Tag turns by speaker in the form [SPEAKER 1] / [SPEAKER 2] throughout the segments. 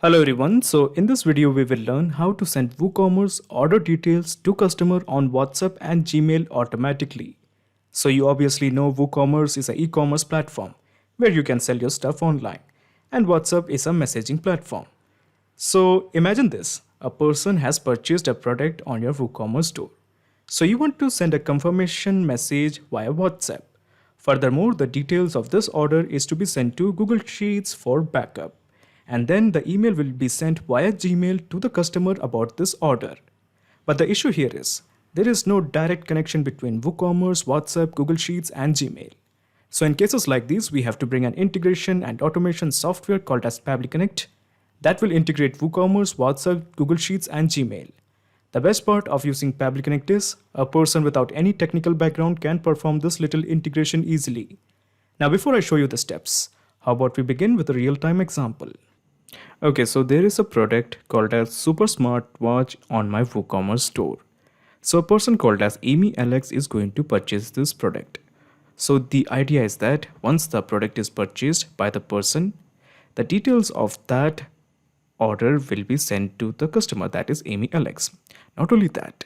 [SPEAKER 1] Hello everyone, so in this video we will learn how to send WooCommerce order details to customer on WhatsApp and Gmail automatically. So you obviously know WooCommerce is an e-commerce platform where you can sell your stuff online, and WhatsApp is a messaging platform. So imagine this, a person has purchased a product on your WooCommerce store. So you want to send a confirmation message via WhatsApp. Furthermore, the details of this order is to be sent to Google Sheets for backup. And then the email will be sent via Gmail to the customer about this order. But the issue here is, there is no direct connection between WooCommerce, WhatsApp, Google Sheets and Gmail. So in cases like these, we have to bring an integration and automation software called as Pabbly Connect that will integrate WooCommerce, WhatsApp, Google Sheets and Gmail. The best part of using Pabbly Connect is, a person without any technical background can perform this little integration easily. Now before I show you the steps, how about we begin with a real-time example? Okay, so there is a product called as Super Smart Watch on my WooCommerce store. So a person called as 𝗪𝗆 is going to purchase this product. So the idea is that once the product is purchased by the person, the details of that order will be sent to the customer, that is 𝗪𝗆. Not only that,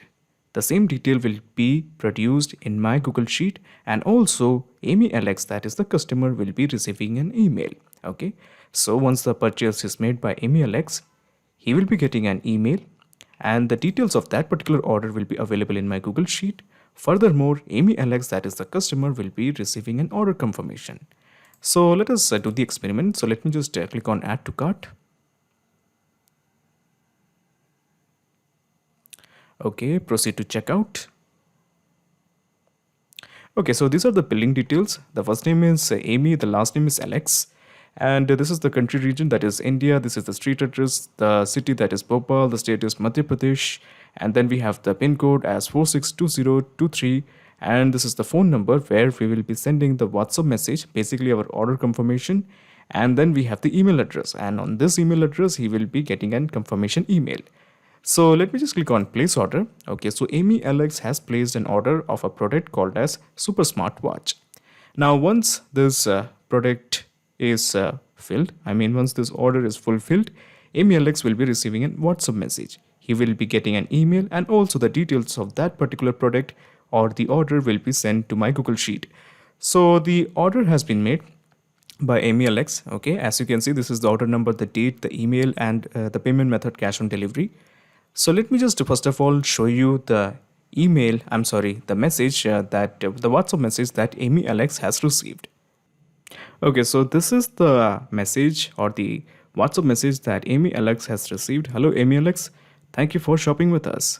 [SPEAKER 1] the same detail will be produced in my Google Sheet, and also 𝗪𝗆, that is the customer, will be receiving an email. Okay, so once the purchase is made by 𝗪𝗆, he will be getting an email and the details of that particular order will be available in my Google Sheet. Furthermore, 𝗪𝗆, that is the customer, will be receiving an order confirmation. So let us do the experiment. So let me just click on add to cart. Okay, proceed to checkout. Okay, so these are the billing details. The first name is 𝗪𝗆, the last name is Alex. And this is the country region, that is India. This is the street address, the city, that is Bhopal, the state is Madhya Pradesh. And then we have the pin code as 462023. And this is the phone number where we will be sending the WhatsApp message, basically our order confirmation. And then we have the email address. And on this email address, he will be getting a confirmation email. So let me just click on place order. Okay, so 𝗪𝗆 has placed an order of a product called as Super Smart Watch. Now once this product is filled, once this order is fulfilled, 𝗪𝗆 will be receiving a WhatsApp message. He will be getting an email, and also the details of that particular product or the order will be sent to my Google Sheet. So the order has been made by 𝗪𝗆. Okay, as you can see, this is the order number, the date, the email, and the payment method, cash on delivery. So let me just first of all show you the the message that the WhatsApp message that 𝗪𝗆 has received. Okay, so this is the message or the WhatsApp message that 𝗪𝗆 has received. Hello 𝗪𝗆, thank you for shopping with us.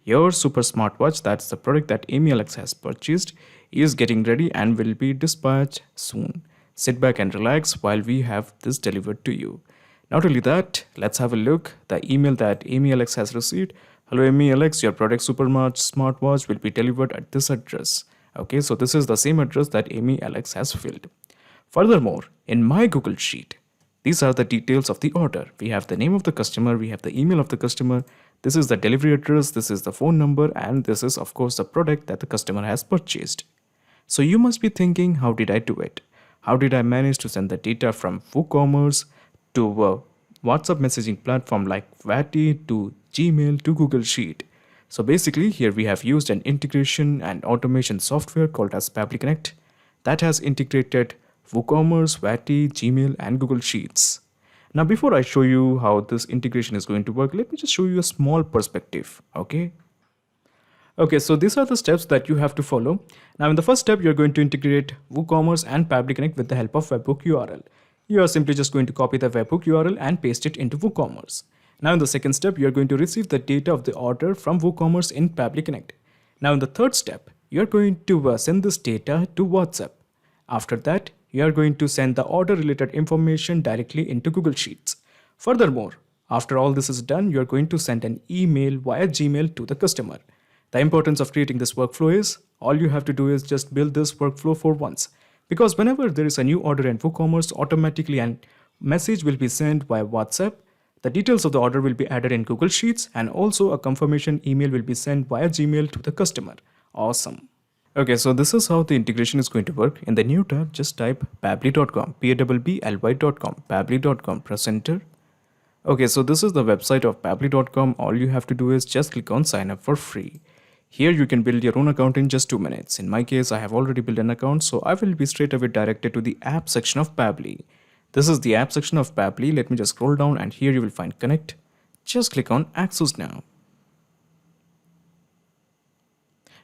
[SPEAKER 1] Your super smartwatch, that's the product that 𝗪𝗆 has purchased, is getting ready and will be dispatched soon. Sit back and relax while we have this delivered to you. Not only that, let's have a look the email that 𝗪𝗆 has received. Hello 𝗪𝗆, your product super smartwatch will be delivered at this address. Okay, so this is the same address that 𝗪𝗆 has filled. Furthermore, in my Google Sheet, these are the details of the order. We have the name of the customer, we have the email of the customer, this is the delivery address, this is the phone number, and this is of course the product that the customer has purchased. So you must be thinking, how did I do it? How did I manage to send the data from WooCommerce to a WhatsApp messaging platform like 𝗪𝗆 to Gmail to Google Sheet? So basically here we have used an integration and automation software called as Pabbly Connect that has integrated WooCommerce, 𝗪𝗆, Gmail and Google Sheets. Now before I show you how this integration is going to work, let me just show you a small perspective. Okay, so these are the steps that you have to follow. Now in the first step, you're going to integrate WooCommerce and Pabbly Connect with the help of webhook URL. You are simply just going to copy the webhook URL and paste it into WooCommerce. Now in the second step, you're going to receive the data of the order from WooCommerce in Pabbly Connect. Now in the third step, you're going to send this data to WhatsApp. After that, you are going to send the order related information directly into Google Sheets. Furthermore, after all this is done, you are going to send an email via Gmail to the customer. The importance of creating this workflow is, all you have to do is just build this workflow for once. Because whenever there is a new order in WooCommerce, automatically a message will be sent via WhatsApp, the details of the order will be added in Google Sheets, and also a confirmation email will be sent via Gmail to the customer. Awesome. Okay, so this is how the integration is going to work. In the new tab, just type pabbly.com, Pabbly.com, pabbly.com, press enter. Okay, so this is the website of pabbly.com. All you have to do is just click on sign up for free. Here you can build your own account in just 2 minutes. In my case, I have already built an account, so I will be straight away directed to the app section of Pabbly. This is the app section of Pabbly. Let me just scroll down and here you will find connect. Just click on access now.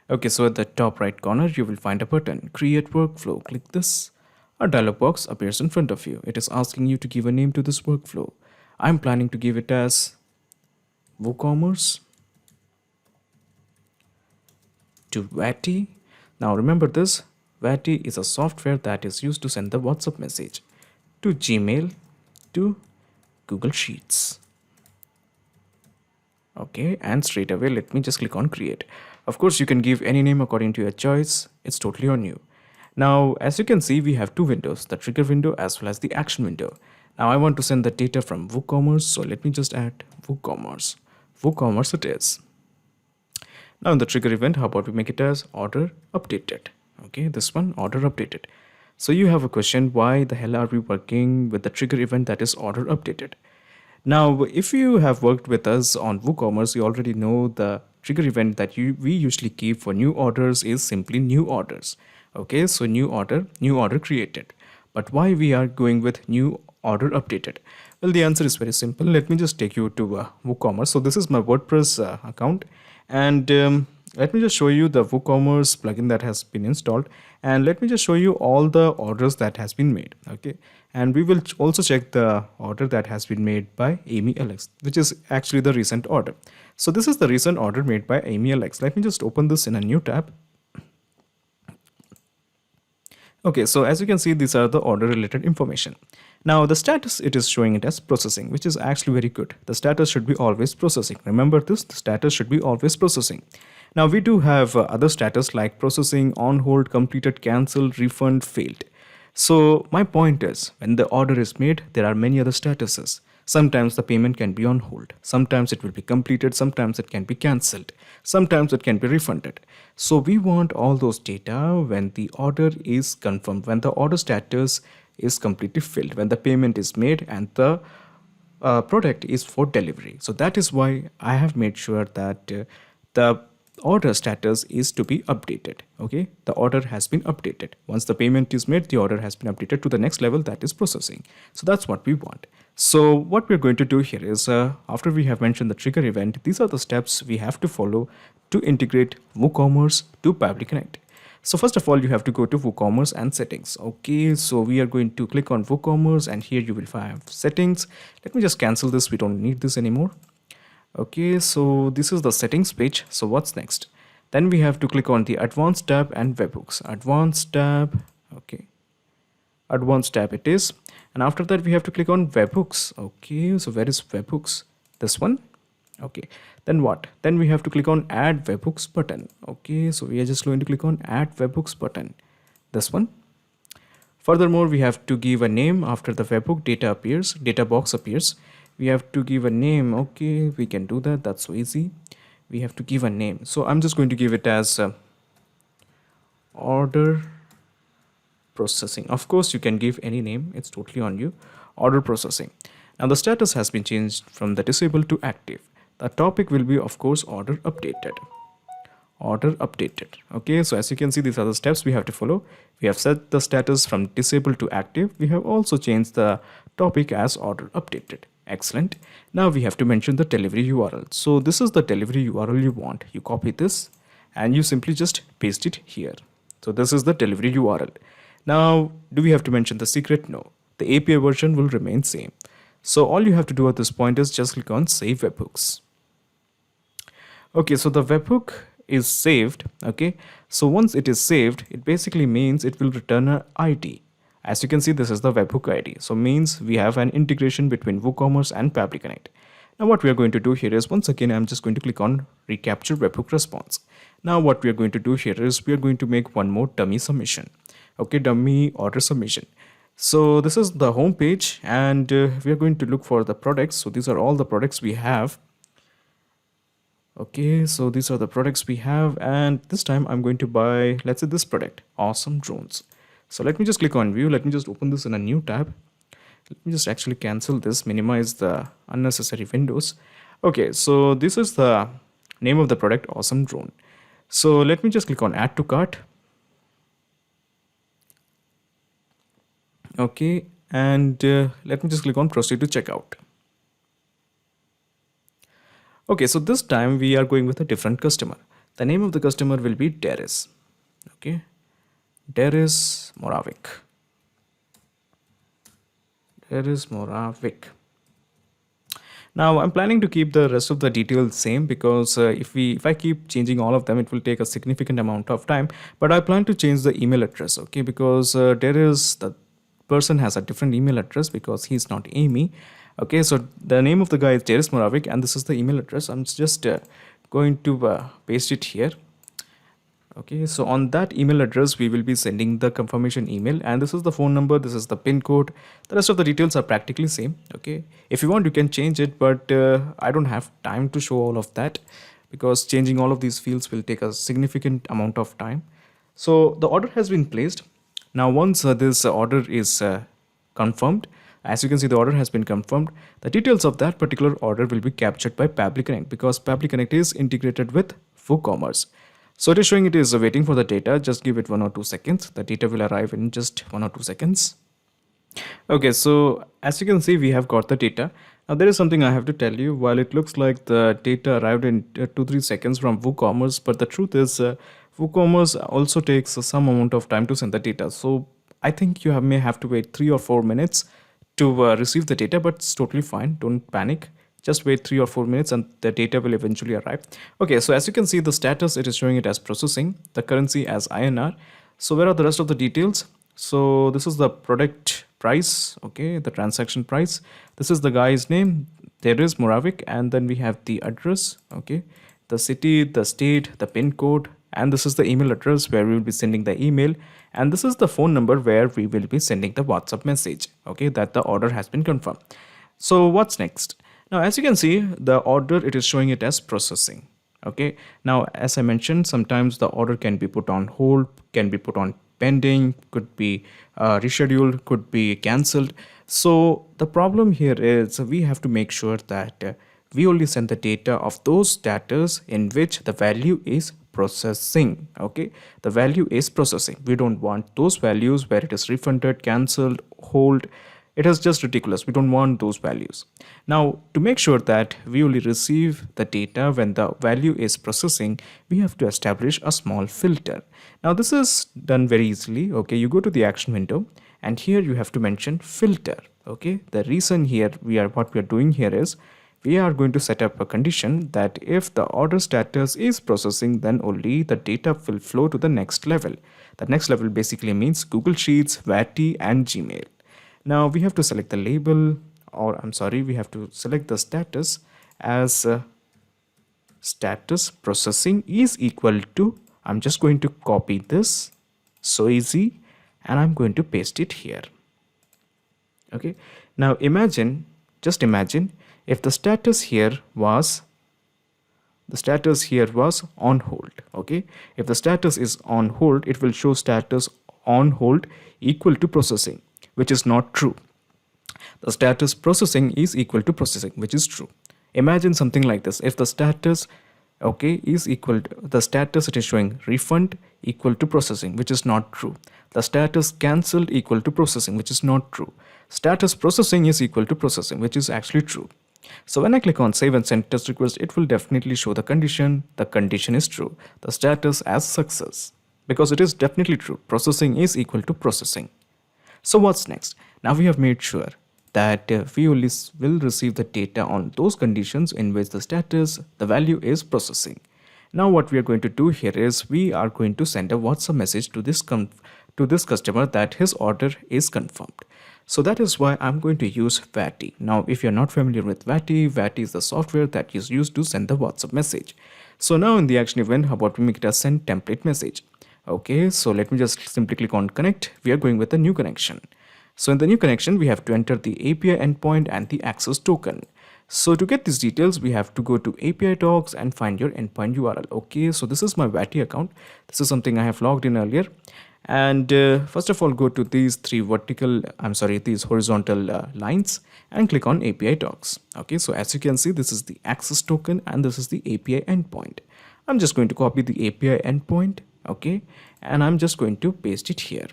[SPEAKER 1] Okay, so at the top right corner, you will find a button, create workflow. Click this. A dialog box appears in front of you. It is asking you to give a name to this workflow. I'm planning to give it as WooCommerce to 𝗏𝗏𝗍𝗏. Now remember this, 𝗏𝗏𝗍𝗏 is a software that is used to send the WhatsApp message to Gmail, to Google Sheets. Okay, and straight away let me just click on create. Of course you can give any name according to your choice. It's totally on you. Now as you can see, we have two windows, the trigger window as well as the action window. Now I want to send the data from WooCommerce, so let me just add WooCommerce. WooCommerce it is. Now in the trigger event, how about we make it as order updated? Okay, this one, order updated. So you have a question, why the hell are we working with the trigger event that is order updated? Now, if you have worked with us on WooCommerce, you already know the trigger event that we usually keep for new orders is simply new orders. Okay, so new order created. But why we are going with new order updated? Well, the answer is very simple. Let me just take you to WooCommerce. So this is my WordPress account, and let me just show you the WooCommerce plugin that has been installed, and let me just show you all the orders that has been made. Okay, and we will also check the order that has been made by 𝗍𝗏𝗆𝗍𝗏, which is actually the recent order. So this is the recent order made by 𝗍𝗏𝗆𝗍𝗏. Let me just open this in a new tab. Okay, so as you can see, these are the order related information. Now the status, it is showing it as processing, which is actually very good. The status should be always processing. Remember this, the status should be always processing. Now we do have other status like processing, on hold, completed, cancelled, refund, failed. So my point is, when the order is made, there are many other statuses. Sometimes the payment can be on hold. Sometimes it will be completed. Sometimes it can be cancelled. Sometimes it can be refunded. So we want all those data when the order is confirmed, when the order status is completely filled, when the payment is made and the product is for delivery. So that is why I have made sure that the order status is to be updated. Okay, the order has been updated. Once the payment is made, the order has been updated to the next level, that is processing. So that's what we want. So what we're going to do here is, after we have mentioned the trigger event, these are the steps we have to follow to integrate WooCommerce to Pabbly Connect. So first of all, you have to go to WooCommerce and settings. Okay, so we are going to click on WooCommerce and here you will find settings. Let me just cancel this. We don't need this anymore. Okay, so this is the settings page. So what's next? Then we have to click on the advanced tab and webhooks. Advanced tab. Okay, advanced tab it is. And after that we have to click on webhooks. Okay, so where is webhooks? This one. Okay, then what? Then we have to click on add webhooks button. Okay, so we are just going to click on add webhooks button, this one. Furthermore, we have to give a name after the webhook data box appears. We have to give a name. Okay, we can do that. That's so easy. We have to give a name. So I'm just going to give it as order processing. Of course, you can give any name. It's totally on you. Order processing. Now the status has been changed from the disabled to active. The topic will be, of course, order updated. Order updated. Okay, so as you can see, these are the steps we have to follow. We have set the status from disabled to active. We have also changed the topic as order updated. Excellent. Now we have to mention the delivery URL. So this is the delivery URL you want. You copy this and you simply just paste it here. So this is the delivery URL. Now, do we have to mention the secret? No. The API version will remain same. So all you have to do at this point is just click on save webhooks. Okay, so the webhook is saved. Okay, so once it is saved, it basically means it will return an ID. As you can see, this is the webhook ID. So means we have an integration between WooCommerce and Pabbly Connect. Now what we are going to do here is, once again, I'm just going to click on recapture webhook response. Now what we are going to do here is we are going to make one more dummy submission. Okay, dummy order submission. So this is the home page and we are going to look for the products. So these are all the products we have. Okay, so these are the products we have, and this time I'm going to buy, let's say, this product, awesome drones. So let me just click on view. Let me just open this in a new tab. Let me just actually cancel this, minimize the unnecessary windows. Okay, so this is the name of the product, Awesome Drone. So let me just click on add to cart. Okay, and let me just click on proceed to checkout. Okay, so this time we are going with a different customer. The name of the customer will be 𝘃𝙖𝙫𝗍𝗯𝗍𝗆. Okay, 𝘃𝙖𝙫𝗆𝗍𝗯𝗍𝗆. 𝘃𝙖𝙫𝗆𝗍𝗯𝗍𝗆. Now I'm planning to keep the rest of the details same, because if I keep changing all of them, it will take a significant amount of time. But I plan to change the email address, okay, because the person has a different email address because he's not Amy. Okay, so the name of the guy is 𝘃𝙖𝙫𝗆𝗍𝗯𝗍𝗆, and this is the email address. I'm just going to paste it here. Okay, so on that email address, we will be sending the confirmation email, and this is the phone number, this is the pin code. The rest of the details are practically same. Okay, if you want, you can change it, but I don't have time to show all of that, because changing all of these fields will take a significant amount of time. So the order has been placed. Now once this order is confirmed, as you can see, the order has been confirmed. The details of that particular order will be captured by Pabbly Connect, because Pabbly Connect is integrated with WooCommerce. So it is showing it is waiting for the data. Just give it 1 or 2 seconds. The data will arrive in just 1 or 2 seconds. Okay, so as you can see, we have got the data. Now there is something I have to tell you. While it looks like the data arrived in 2-3 seconds from WooCommerce, but the truth is WooCommerce also takes some amount of time to send the data. So I think you may have to wait 3 or 4 minutes to receive the data, but it's totally fine. Don't panic. Just wait 3 or 4 minutes and the data will eventually arrive. Okay, so as you can see, the status, it is showing it as processing, the currency as INR. So where are the rest of the details? So this is the product price, okay, the transaction price. This is the guy's name, 𝘃𝙖𝙫𝗍𝗯𝗍𝗆, and then we have the address, okay, the city, the state, the pin code, and this is the email address where we will be sending the email, and this is the phone number where we will be sending the WhatsApp message, okay, that the order has been confirmed. So what's next? Now, as you can see, the order, it is showing it as processing. Okay. Now, as I mentioned, sometimes the order can be put on hold, can be put on pending, could be rescheduled, could be cancelled. So the problem here is we have to make sure that we only send the data of those status in which the value is processing. Okay, the value is processing. We don't want those values where it is refunded, cancelled, hold. It is just ridiculous. We don't want those values. Now, to make sure that we only receive the data when the value is processing, we have to establish a small filter. Now, this is done very easily. Okay, you go to the action window, and here you have to mention filter. Okay, the reason here what we are doing here is we are going to set up a condition that if the order status is processing, then only the data will flow to the next level. The next level basically means Google Sheets, 𝑉ATI, and Gmail. Now we have to select the label, or I'm sorry, we have to select the status as status processing is equal to, I'm just going to copy this, so easy, and I'm going to paste it here. Okay, now just imagine if the status here was on hold. Okay, if the status is on hold, it will show status on hold equal to processing, which is not true. The status processing is equal to processing, which is true. Imagine something like this. If the status, okay, is equal to the status, it is showing refund equal to processing, which is not true. The status cancelled equal to processing, which is not true. Status processing is equal to processing, which is actually true. So when I click on save and send test request, it will definitely show the condition. The condition is true. The status as success, because it is definitely true. Processing is equal to processing. So what's next? Now we have made sure that we only will receive the data on those conditions in which the value is processing. Now what we are going to do here is we are going to send a WhatsApp message to this customer that his order is confirmed. So that is why I'm going to use 𝑉ATI. Now if you're not familiar with 𝑉ATI is the software that is used to send the WhatsApp message. So now in the action event, how about we make it a send template message? Okay, so let me just simply click on connect. We are going with a new connection. So in the new connection, we have to enter the API endpoint and the access token. So to get these details, we have to go to API docs and find your endpoint URL. Okay, so this is my 𝑉ATI account. This is something I have logged in earlier. And first of all, go to these these horizontal lines and click on API docs. Okay, so as you can see, this is the access token and this is the API endpoint. I'm just going to copy the API endpoint, okay, and I'm just going to paste it here.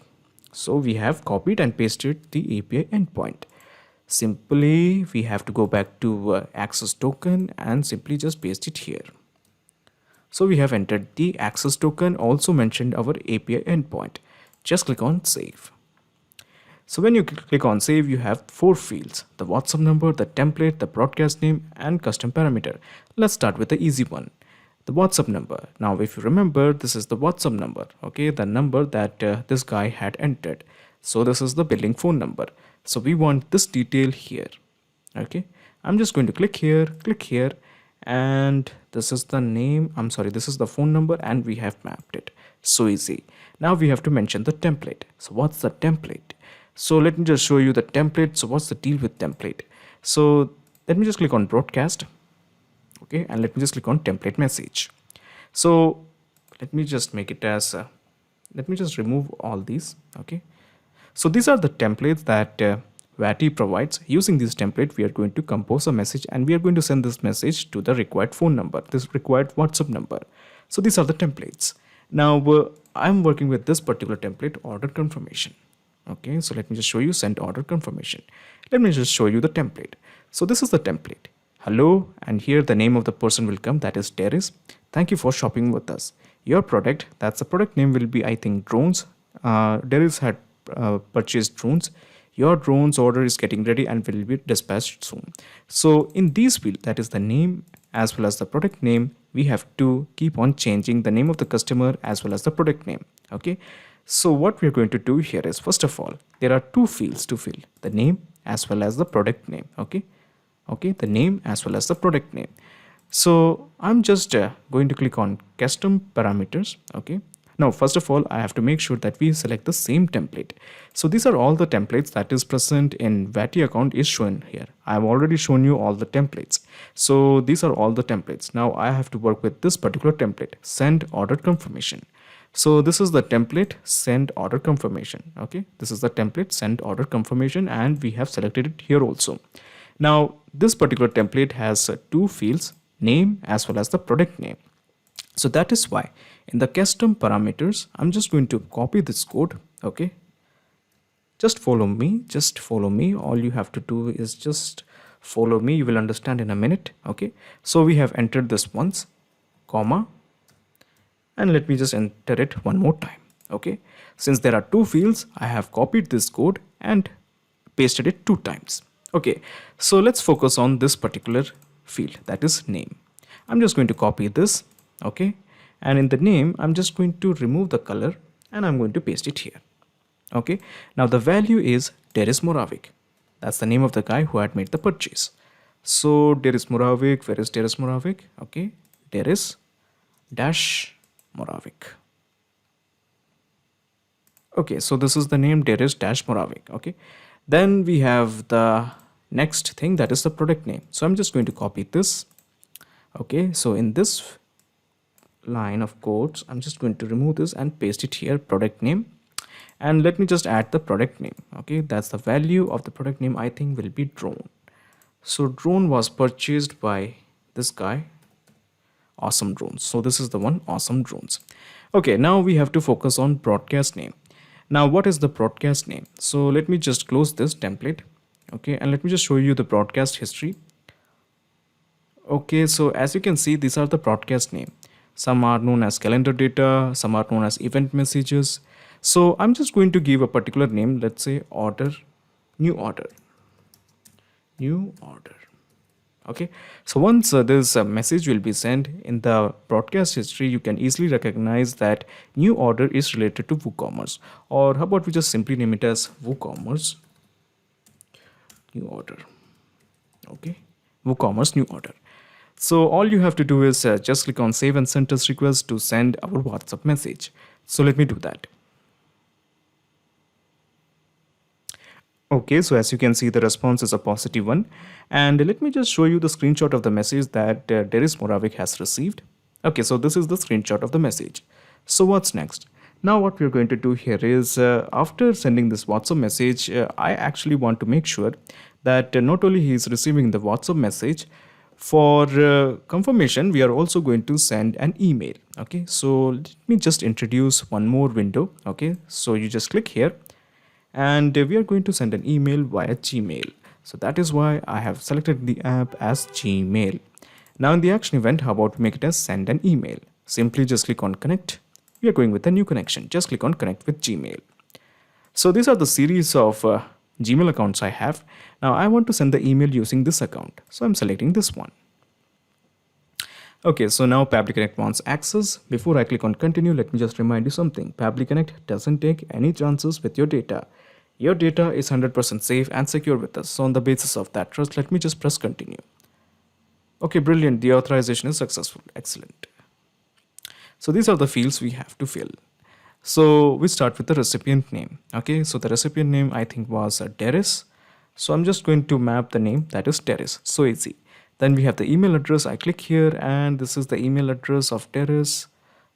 [SPEAKER 1] So we have copied and pasted the API endpoint. Simply, we have to go back to access token and simply just paste it here. So we have entered the access token, also mentioned our API endpoint. Just click on save. So when you click on save, you have 4 fields: the WhatsApp number, the template, the broadcast name, and custom parameter. Let's start with the easy one, the WhatsApp number. Now, if you remember, this is the WhatsApp number, okay, the number that this guy had entered. So this is the billing phone number. So we want this detail here, okay. I'm just going to click here, and this is the name, this is the phone number, and we have mapped it. So easy. Now we have to mention the template. So what's the template? So let me just show you the template. So what's the deal with template? So let me just click on broadcast, okay, and let me just click on template message. So let me just make it as let me just remove all these, okay. So these are the templates that 𝗏𝗏 provides. Using this template, we are going to compose a message and we are going to send this message to the required phone number, this required WhatsApp number. So these are the templates. Now I'm working with this particular template, order confirmation. Okay, so let me just show you send order confirmation. Let me just show you the template. So this is the template. Hello, and here the name of the person will come, that is 𝘃𝙖𝙫. Thank you for shopping with us. Your product, that's the product name, will be, I think, drones. 𝘃𝙖𝙫 had purchased drones. Your drones order is getting ready and will be dispatched soon. So in these field, that is the name as well as the product name, we have to keep on changing the name of the customer as well as the product name. Okay, so what we're going to do here is, first of all, there are 2 fields to fill, the name as well as the product name. Okay, the name as well as the product name. So I'm just going to click on custom parameters. Okay, now first of all, I have to make sure that we select the same template. So these are all the templates that is present in 𝗏𝗏 account is shown here. I have already shown you all the templates. So these are all the templates. Now I have to work with this particular template, send order confirmation. So this is the template, send order confirmation. Okay, this is the template, send order confirmation, and we have selected it here also. Now this particular template has 2 fields, name as well as the product name. So that is why in the custom parameters, I'm just going to copy this code. Okay, just follow me. All you have to do is just follow me. You will understand in a minute. Okay, so we have entered this once, comma, and let me just enter it one more time. Okay, since there are 2 fields, I have copied this code and pasted it 2 times. Okay, so let's focus on this particular field, that is name. I'm just going to copy this. Okay, and in the name, I'm just going to remove the color and I'm going to paste it here. Okay, now the value is 𝘃𝙖𝙫. That's the name of the guy who had made the purchase. So 𝘃𝙖𝙫, where is 𝘃𝙖𝙫? Okay, 𝘃𝙖𝙫-𝙪𝗏𝑖c. Okay, so this is the name 𝘃𝙖𝙫-𝙪𝗏𝑖c. Okay, then we have the next thing, that is the product name. So I'm just going to copy this. Okay, so in this line of codes, I'm just going to remove this and paste it here, product name, and let me just add the product name. Okay, that's the value of the product name, I think will be drone. So drone was purchased by this guy, Awesome Drones. So this is the one, Awesome Drones. Okay, now we have to focus on broadcast name. Now what is the broadcast name? So let me just close this template. Okay, and let me just show you the broadcast history. Okay, so as you can see, these are the broadcast name. Some are known as calendar data, some are known as event messages. So I'm just going to give a particular name, let's say order, new order. Okay, so once this message will be sent in the broadcast history, you can easily recognize that new order is related to WooCommerce, or how about we just simply name it as WooCommerce new order. Okay, WooCommerce new order. So all you have to do is just click on save and send test request to send our WhatsApp message. So let me do that. Okay, so as you can see, the response is a positive one. And let me just show you the screenshot of the message that 𝘃𝙖𝙫 has received. Okay, so this is the screenshot of the message. So what's next? Now what we're going to do here is after sending this WhatsApp message, I actually want to make sure that not only he is receiving the WhatsApp message, for confirmation we are also going to send an email. Okay, so let me just introduce one more window. Okay, so you just click here and we are going to send an email via Gmail. So that is why I have selected the app as Gmail. Now in the action event, how about we make it as send an email? Simply just click on connect. We are going with a new connection. Just click on connect with Gmail. So these are the series of Gmail accounts I have. Now I want to send the email using this account. So I'm selecting this one. Okay, so now Pabbly Connect wants access. Before I click on continue, let me just remind you something. Pabbly Connect doesn't take any chances with your data. Your data is 100% safe and secure with us. So on the basis of that trust, let me just press continue. Okay, brilliant. The authorization is successful. Excellent. So these are the fields we have to fill. So we start with the recipient name. Okay, so the recipient name I think was 𝘃𝙧. So I'm just going to map the name, that is 𝘃𝙧. So easy. Then we have the email address. I click here and this is the email address of 𝘃𝙧.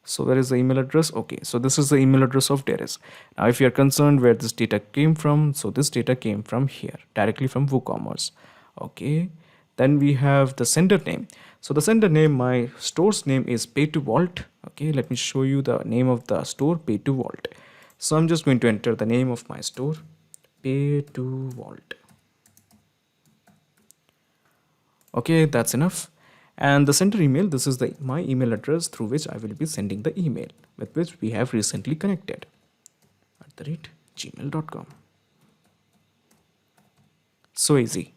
[SPEAKER 1] So where is the email address? Okay, so this is the email address of 𝘃𝙧. Now if you are concerned where this data came from, so this data came from here, directly from WooCommerce. Okay, then we have the sender name. So the sender name, my store's name is 𝘏𝗃𝗍𝗠. Okay, let me show you the name of the store, 𝘏𝗃𝗍𝗠. So I'm just going to enter the name of my store, 𝘏𝗃𝗍𝗠. Okay, that's enough. And the sender email, this is my email address through which I will be sending the email with which we have recently connected, @gmail.com. So easy.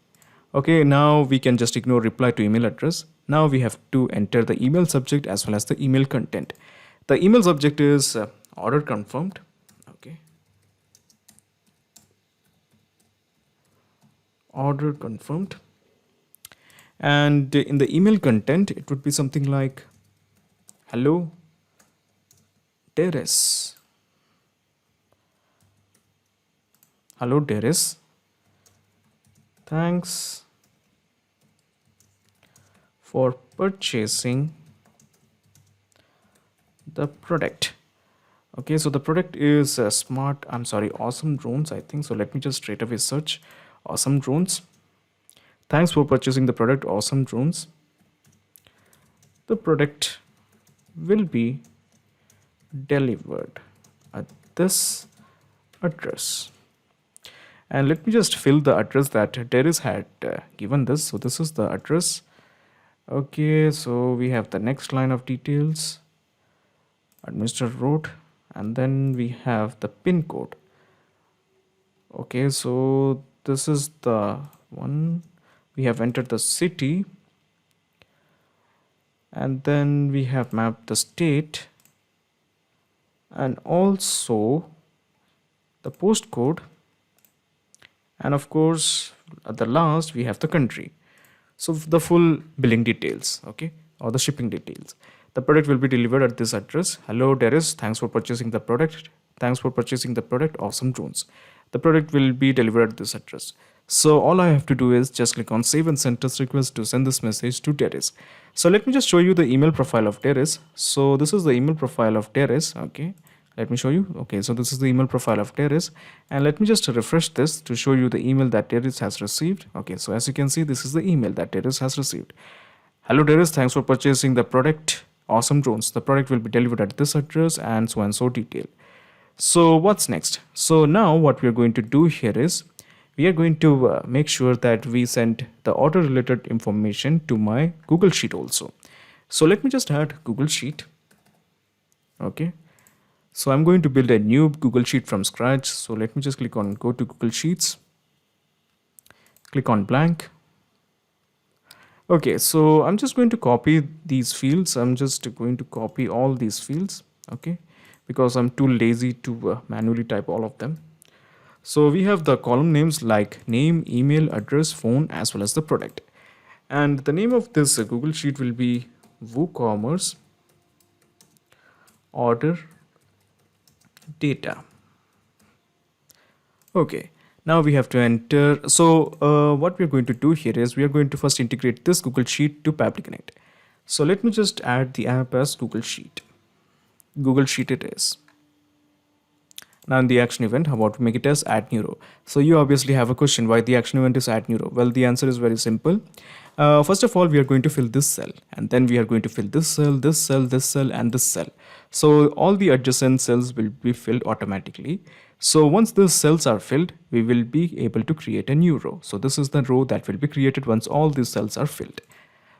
[SPEAKER 1] Okay, now we can just ignore reply to email address. Now we have to enter the email subject as well as the email content. The email subject is order confirmed. Okay, order confirmed. And in the email content, it would be something like, hello 𝘃𝙧. Hello 𝘃𝙧. Thanks for purchasing the product. Okay, so the product is awesome drones, I think. So let me just straight away search awesome drones. Thanks for purchasing the product, awesome drones. The product will be delivered at this address. And let me just fill the address that 𝘃𝙧 had given this. So this is the address. Okay, so we have the next line of details, Administrator Road, and then we have the pin code. Okay, so this is the one. We have entered the city, and then we have mapped the state and also the postcode, and of course at the last we have the country. So the full billing details, okay, or the shipping details. The product will be delivered at this address. Hello 𝘃𝙧, thanks for purchasing the product. Thanks for purchasing the product, awesome drones. The product will be delivered at this address. So all I have to do is just click on save and send test request to send this message to 𝘃𝙧. So let me just show you the email profile of 𝘃𝙧. So this is the email profile of 𝘃𝙧. Okay, let me show you. Okay, so this is the email profile of 𝘃𝙧, and let me just refresh this to show you the email that 𝘃𝙧 has received. Okay, so as you can see, this is the email that 𝘃𝙧 has received. Hello 𝘃𝙧, thanks for purchasing the product, awesome drones. The product will be delivered at this address and so detail. So what's next? So now what we are going to do here is we are going to make sure that we send the order related information to my Google Sheet also. So let me just add Google Sheet. Okay, so I'm going to build a new Google Sheet from scratch. So let me just click on go to Google Sheets, click on blank. Okay, so I'm just going to copy these fields. I'm just going to copy all these fields, okay, because I'm too lazy to manually type all of them. So we have the column names like name, email, address, phone, as well as the product. And the name of this Google Sheet will be WooCommerce Order Data. Okay, now we have to enter. So what we're going to do here is we are going to first integrate this Google Sheet to Pabbly Connect. So let me just add the app as Google Sheet. Google Sheet it is. Now in the action event, how about we make it as add new row? So you obviously have a question why the action event is add new row. Well, the answer is very simple. First of all, we are going to fill this cell, and then we are going to fill this cell, this cell, this cell, and this cell. So all the adjacent cells will be filled automatically. So once those cells are filled, we will be able to create a new row. So this is the row that will be created once all these cells are filled.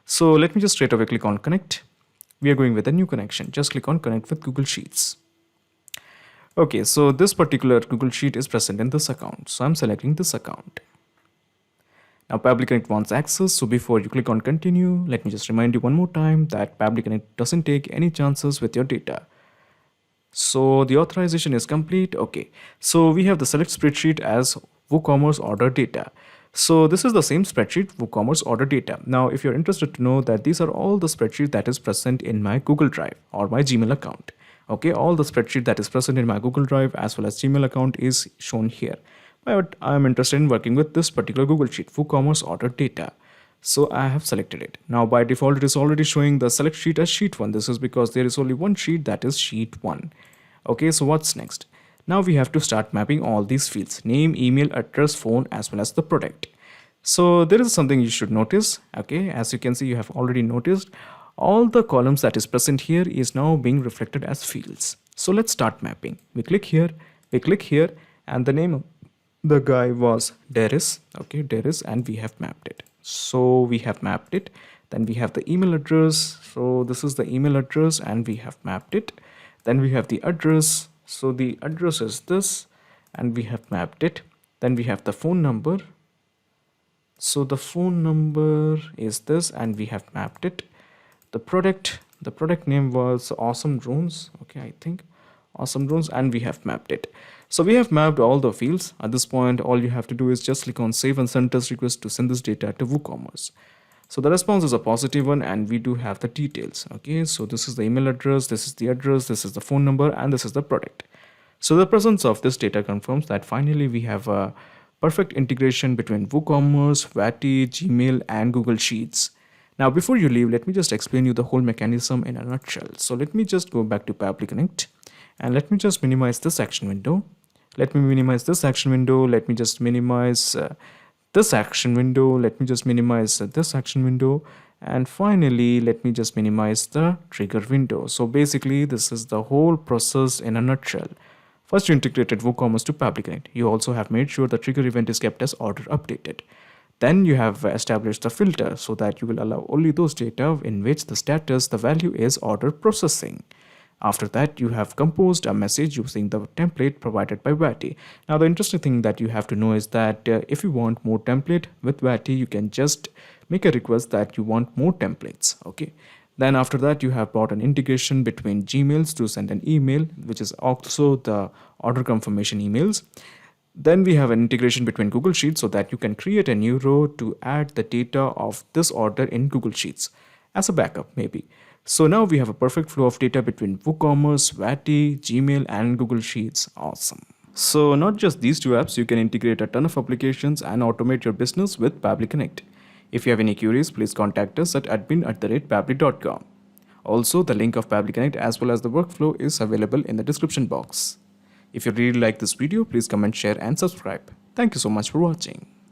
[SPEAKER 1] So let me just straight away click on connect. We are going with a new connection. Just click on connect with Google Sheets. Okay, so this particular Google Sheet is present in this account. So I'm selecting this account. Now Pabbly Connect wants access. So before you click on continue, let me just remind you one more time that Pabbly Connect doesn't take any chances with your data. So the authorization is complete. Okay, so we have the select spreadsheet as WooCommerce order data. So this is the same spreadsheet, WooCommerce order data. Now, if you're interested to know that these are all the spreadsheet that is present in my Google Drive or my Gmail account. Okay, all the spreadsheet that is present in my Google Drive as well as Gmail account is shown here. But I'm interested in working with this particular Google Sheet, WooCommerce order data. So I have selected it. Now by default, it is already showing the select sheet as sheet 1. This is because there is only one sheet, that is sheet 1. Okay, so what's next? Now we have to start mapping all these fields: name, email, address, phone, as well as the product. So there is something you should notice. Okay, as you can see, you have already noticed all the columns that is present here is now being reflected as fields. So let's start mapping. We click here, and the name of the guy was 𝙃𝙖𝙫. Okay, 𝙃𝙖𝙫, and we have mapped it. So we have mapped it. Then we have the email address. So this is the email address, and we have mapped it. Then we have the address. So the address is this, and we have mapped it. Then we have the phone number. So the phone number is this, and we have mapped it. The product name was Awesome Drones. Okay, I think Awesome Drones, and we have mapped it. So we have mapped all the fields. At this point, all you have to do is just click on save and send test request to send this data to WooCommerce. So the response is a positive one, and we do have the details. Okay, so this is the email address, this is the address, this is the phone number, and this is the product. So the presence of this data confirms that finally we have a perfect integration between WooCommerce, 𝑗, Gmail, and Google Sheets. Now before you leave, let me just explain you the whole mechanism in a nutshell. So let me just go back to Pabbly Connect, and let me just minimize this action window. Let me minimize this action window. Let me just minimize this action window. Let me just minimize this action window. And finally, let me just minimize the trigger window. So basically, this is the whole process in a nutshell. First, you integrated WooCommerce to Pabbly Connect. You also have made sure the trigger event is kept as order updated. Then you have established the filter so that you will allow only those data in which the status, the value is order processing. After that, you have composed a message using the template provided by 𝑗. Now, the interesting thing that you have to know is that if you want more template with 𝑗, you can just make a request that you want more templates. Okay. Then after that, you have brought an integration between Gmails to send an email, which is also the order confirmation emails. Then we have an integration between Google Sheets so that you can create a new row to add the data of this order in Google Sheets as a backup maybe. So now we have a perfect flow of data between WooCommerce, 𝑗, Gmail, and Google Sheets. Awesome. So not just these two apps, you can integrate a ton of applications and automate your business with Pabbly Connect. If you have any queries, please contact us at admin@pabbly.com. Also, the link of Pabbly Connect as well as the workflow is available in the description box. If you really like this video, please comment, share, and subscribe. Thank you so much for watching.